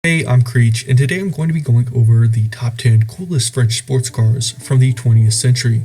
Hey, I'm Creech, and today I'm going to be going over the top 10 coolest French sports cars from the 20th century.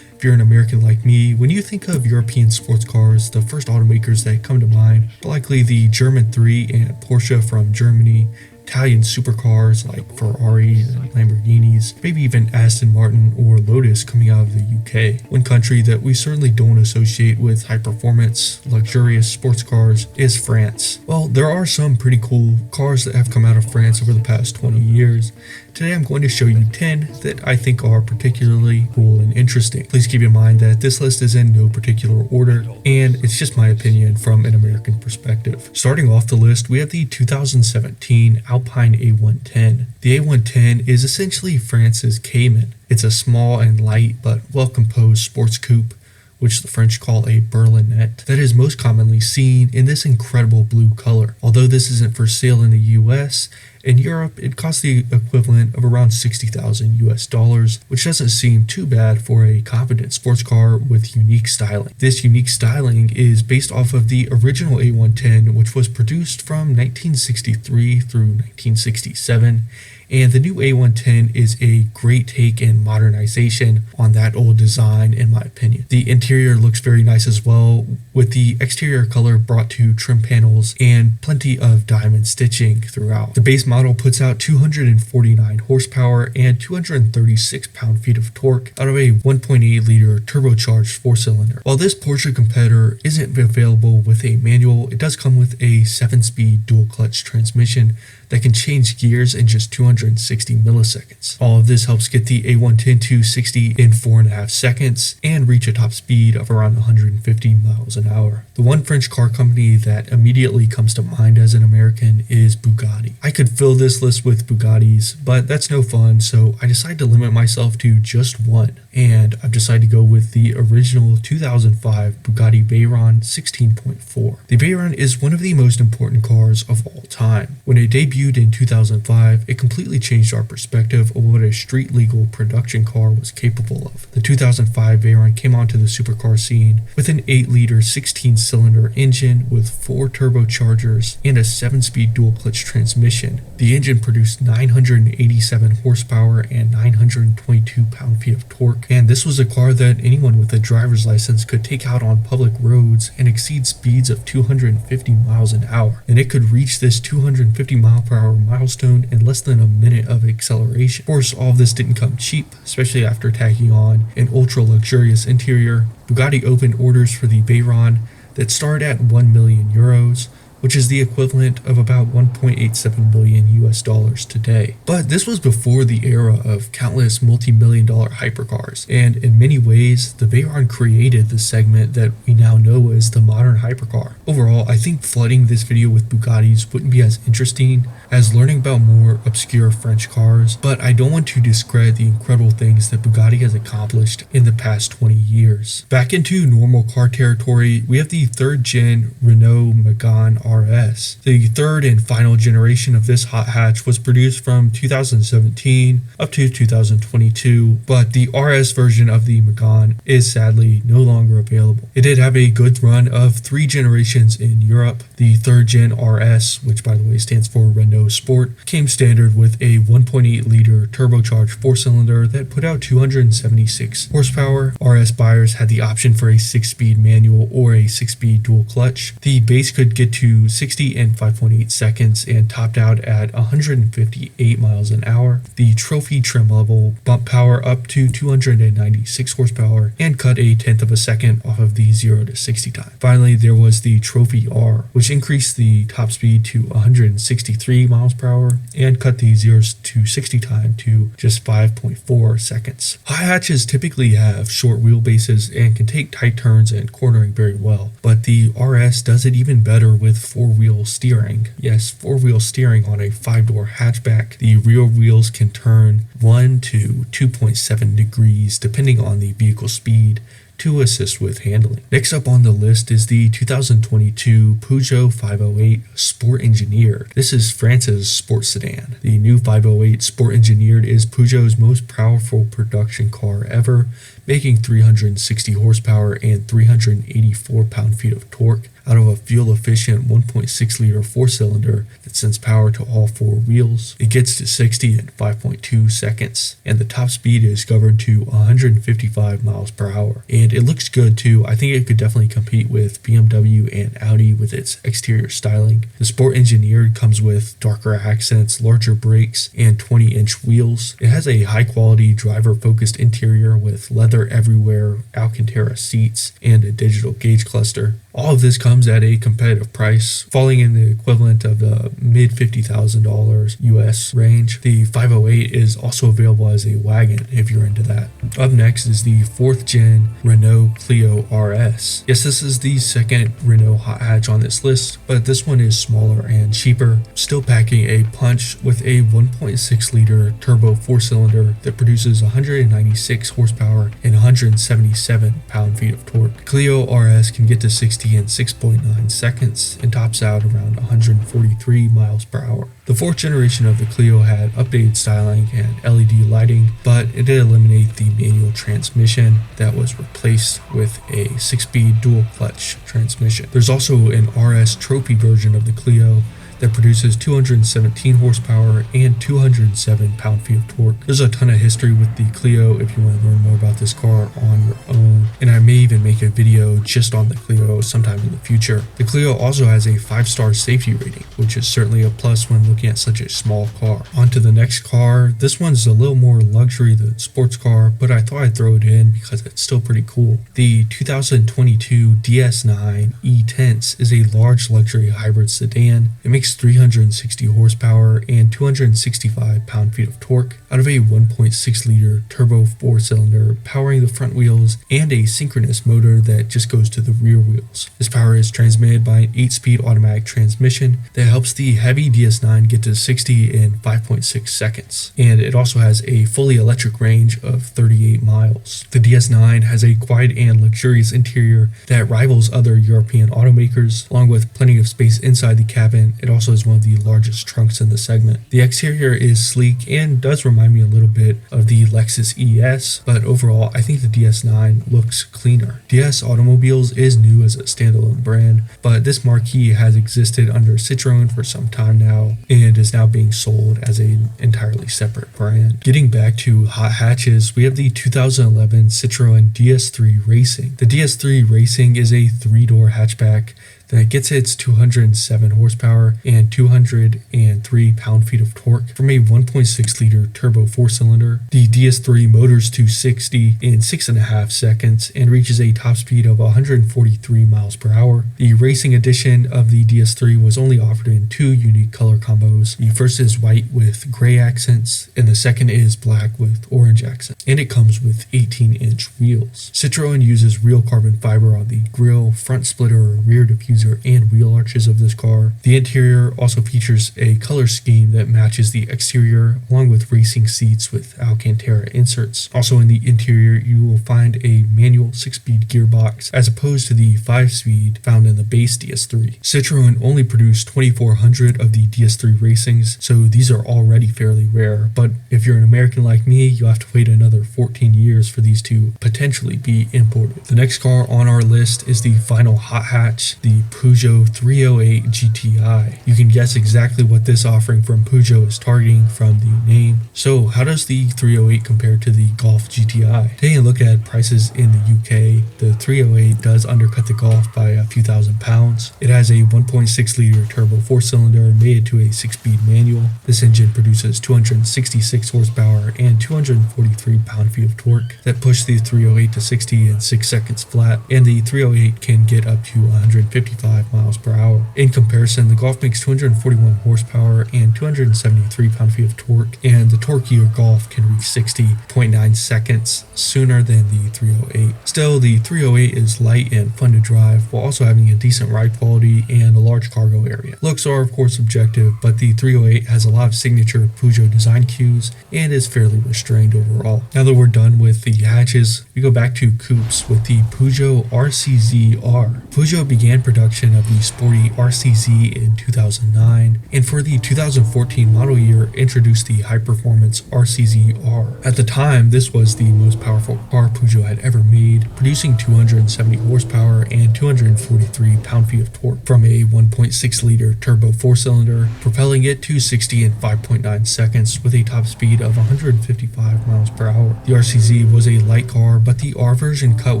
If you're an American like me, when you think of European sports cars, the first automakers that come to mind are likely the German 3 and Porsche from Germany, Italian supercars like Ferraris and Lamborghinis, maybe even Aston Martin or Lotus coming out of the UK. One country that we certainly don't associate with high-performance, luxurious sports cars is France. Well, there are some pretty cool cars that have come out of France over the past 20 years. Today I'm going to show you 10 that I think are particularly cool and interesting. Please keep in mind that this list is in no particular order, and it's just my opinion from an American perspective. Starting off the list, we have the 2017 Alpine A110. The A110 is essentially France's Cayman. It's a small and light but well-composed sports coupe, which the French call a berlinette, that is most commonly seen in this incredible blue color. Although this isn't for sale in the US, in Europe it costs the equivalent of around $60,000 US, which doesn't seem too bad for a competent sports car with unique styling. This unique styling is based off of the original A110, which was produced from 1963 through 1967. And the new A110 is a great take and modernization on that old design, in my opinion. The interior looks very nice as well, with the exterior color brought to trim panels and plenty of diamond stitching throughout. The base model puts out 249 horsepower and 236 pound-feet of torque out of a 1.8 liter turbocharged 4-cylinder. While this Porsche competitor isn't available with a manual, it does come with a 7-speed dual-clutch transmission that can change gears in just 260 milliseconds. All of this helps get the A110 to 60 in 4.5 seconds and reach a top speed of around 150 miles an hour. The one French car company that immediately comes to mind as an American is Bugatti. I could fill this list with Bugattis, but that's no fun, so I decided to limit myself to just one. And I've decided to go with the original 2005 Bugatti Veyron 16.4. The Veyron is one of the most important cars of all time. When it debuted in 2005, it completely changed our perspective of what a street-legal production car was capable of. The 2005 Veyron came onto the supercar scene with an 8-liter 16-cylinder engine with 4 turbochargers and a 7-speed dual-clutch transmission. The engine produced 987 horsepower and 922 pound-feet of torque, and this was a car that anyone with a driver's license could take out on public roads and exceed speeds of 250 miles an hour. And it could reach this 250 mile per hour milestone in less than a minute of acceleration. Of course, all of this didn't come cheap, especially after tacking on an ultra luxurious interior. Bugatti opened orders for the Veyron that start at 1 million euros, which is the equivalent of about 1.87 billion US dollars today. But this was before the era of countless multi-million dollar hypercars, and in many ways, the Veyron created the segment that we now know as the modern hypercar. Overall, I think flooding this video with Bugattis wouldn't be as interesting as learning about more obscure French cars, but I don't want to discredit the incredible things that Bugatti has accomplished in the past 20 years. Back into normal car territory, we have the 3rd gen Renault Megane RS. The 3rd and final generation of this hot hatch was produced from 2017 up to 2022, but the RS version of the Megane is sadly no longer available. It did have a good run of 3 generations in Europe. The 3rd gen RS, which by the way stands for Renault Sport, came standard with a 1.8 liter turbocharged 4-cylinder that put out 276 horsepower. RS buyers had the option for a 6-speed manual or a 6-speed dual clutch. The base could get to 60 in 5.8 seconds and topped out at 158 miles an hour. The trophy trim level bumped power up to 296 horsepower and cut a tenth of a second off of the 0 to 60 time. Finally, there was the Trophy R, which increased the top speed to 163 miles per hour and cut the 0 to 60 time to just 5.4 seconds. High hatches typically have short wheelbases and can take tight turns and cornering very well, but the RS does it even better with 4-wheel steering. Yes, 4-wheel steering on a 5-door hatchback. The rear wheels can turn 1 to 2.7 degrees depending on the vehicle speed to assist with handling. Next up on the list is the 2022 Peugeot 508 Sport Engineered. This is France's sports sedan. The new 508 Sport Engineered is Peugeot's most powerful production car ever, making 360 horsepower and 384 pound-feet of torque out of a fuel-efficient 1.6 liter four-cylinder that sends power to all four wheels. It gets to 60 in 5.2 seconds, and the top speed is governed to 155 miles per hour. And it looks good too. I think it could definitely compete with BMW and Audi with its exterior styling. The Sport Engineered comes with darker accents, larger brakes, and 20-inch wheels. It has a high-quality driver-focused interior with leather everywhere, Alcantara seats, and a digital gauge cluster. All of this comes at a competitive price, falling in the equivalent of the mid $50,000 US range. The 508 is also available as a wagon if you're into that. Up next is the 4th gen Renault Clio RS. Yes, this is the second Renault hot hatch on this list, but this one is smaller and cheaper, still packing a punch with a 1.6 liter turbo four-cylinder that produces 196 horsepower and 177 pound-feet of torque. Clio RS can get to 60 in 6.9 seconds and tops out around 143 miles per hour. The 4th generation of the Clio had updated styling and LED lighting, but it did eliminate the manual transmission that was replaced with a 6-speed dual clutch transmission. There's also an RS Trophy version of the Clio that produces 217 horsepower and 207 pound-feet of torque. There's a ton of history with the Clio if you want to learn more about this car on your own, and I may even make a video just on the Clio sometime in the future. The Clio also has a 5-star safety rating, which is certainly a plus when looking at such a small car. On to the next car. This one's a little more luxury than sports car, but I thought I'd throw it in because it's still pretty cool. The 2022 DS9 E-Tense is a large luxury hybrid sedan. It makes 360 horsepower and 265 pound-feet of torque out of a 1.6 liter turbo four-cylinder powering the front wheels and a synchronous motor that just goes to the rear wheels. This power is transmitted by an 8-speed automatic transmission that helps the heavy DS9 get to 60 in 5.6 seconds, and it also has a fully electric range of 38 miles. The DS9 has a quiet and luxurious interior that rivals other European automakers. Along with plenty of space inside the cabin, it also has one of the largest trunks in the segment. The exterior is sleek and does remind me a little bit of the Lexus ES, but overall I think the DS9 looks cleaner. DS Automobiles is new as a standalone brand, but this marquee has existed under Citroën for some time now and is now being sold as an entirely separate brand. Getting back to hot hatches, we have the 2011 Citroën DS3 Racing. The DS3 Racing is a 3-door hatchback that gets its 207 horsepower and 203 pound-feet of torque from a 1.6 liter turbo four-cylinder. The DS3 motors to 60 in 6.5 seconds and reaches a top speed of 143 miles per hour. The racing edition of the DS3 was only offered in 2 unique color combos. The first is white with gray accents, and the second is black with orange accents, and it comes with 18-inch wheels. Citroën uses real carbon fiber on the grille, front splitter, rear diffuser, and wheel arches of this car. The interior also features a color scheme that matches the exterior, along with racing seats with Alcantara inserts. Also in the interior, you will find a manual 6-speed gearbox as opposed to the 5-speed found in the base DS3. Citroën only produced 2,400 of the DS3 Racings, so these are already fairly rare, but if you're an American like me, you'll have to wait another 14 years for these to potentially be imported. The next car on our list is the final hot hatch, the Peugeot 308 GTI. You can guess exactly what this offering from Peugeot is targeting from the name. So how does the 308 compare to the Golf GTI? Taking a look at prices in the UK, the 308 does undercut the Golf by a few thousand pounds. It has a 1.6 liter turbo four-cylinder mated to a 6-speed manual. This engine produces 266 horsepower and 243 pound-feet of torque that push the 308 to 60 in 6 seconds flat, and the 308 can get up to 155 miles per hour. In comparison, the Golf makes 241 horsepower and 273 pound-feet of torque, and the torquier Golf can reach 60.9 seconds sooner than the 308. Still, the 308 is light and fun to drive while also having a decent ride quality and a large cargo area. Looks are of course subjective, but the 308 has a lot of signature Peugeot design cues and is fairly restrained overall. Now that we're done with the hatches, we go back to coupes with the Peugeot RCZ-R. Peugeot began production introduction of the sporty RCZ in 2009, and for the 2014 model year introduced the high-performance RCZ-R. At the time, this was the most powerful car Peugeot had ever made, producing 270 horsepower and 243 pound-feet of torque from a 1.6-liter turbo four-cylinder, propelling it to 60 in 5.9 seconds with a top speed of 155 miles per hour. The RCZ was a light car, but the R version cut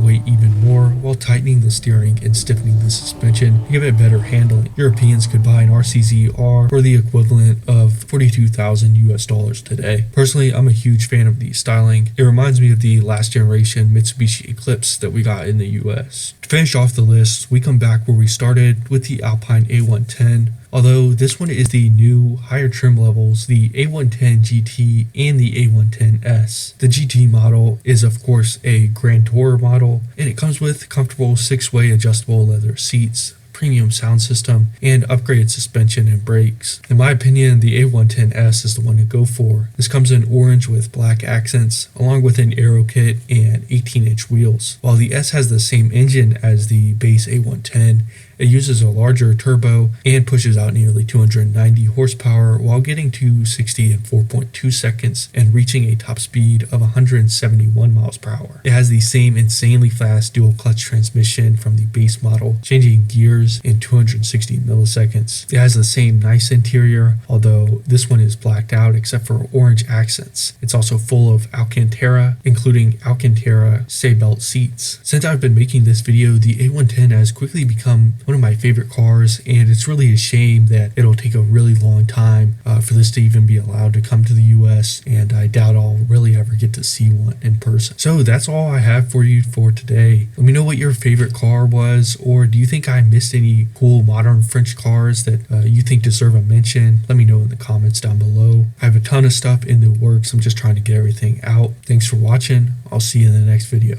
weight even more while tightening the steering and stiffening the suspension to give it better handling. Europeans could buy an RCZ-R for the equivalent of $42,000 today. Personally, I'm a huge fan of the styling. It reminds me of the last generation Mitsubishi Eclipse that we got in the US. To finish off the list, we come back where we started with the Alpine A110. Although this one is the new higher trim levels, the A110 GT and the A110S. The GT model is of course a Grand Tourer model, and it comes with comfortable 6-way adjustable leather seats, premium sound system, and upgraded suspension and brakes. In my opinion, the A110S is the one to go for. This comes in orange with black accents, along with an aero kit and 18-inch wheels. While the S has the same engine as the base A110, it uses a larger turbo and pushes out nearly 290 horsepower while getting to 60 in 4.2 seconds and reaching a top speed of 171 miles per hour. It has the same insanely fast dual clutch transmission from the base model, changing gears in 260 milliseconds. It has the same nice interior, although this one is blacked out except for orange accents. It's also full of Alcantara, including Alcantara Seatbelt seats. Since I've been making this video, the A110 has quickly become one of my favorite cars, and it's really a shame that it'll take a really long time for this to even be allowed to come to the US, and I doubt I'll really ever get to see one in person. So that's all I have for you for today. Let me know what your favorite car was, or do you think I missed any cool modern French cars that you think deserve a mention? Let me know in the comments down below. I have a ton of stuff in the works. I'm just trying to get everything out. Thanks for watching. I'll see you in the next video.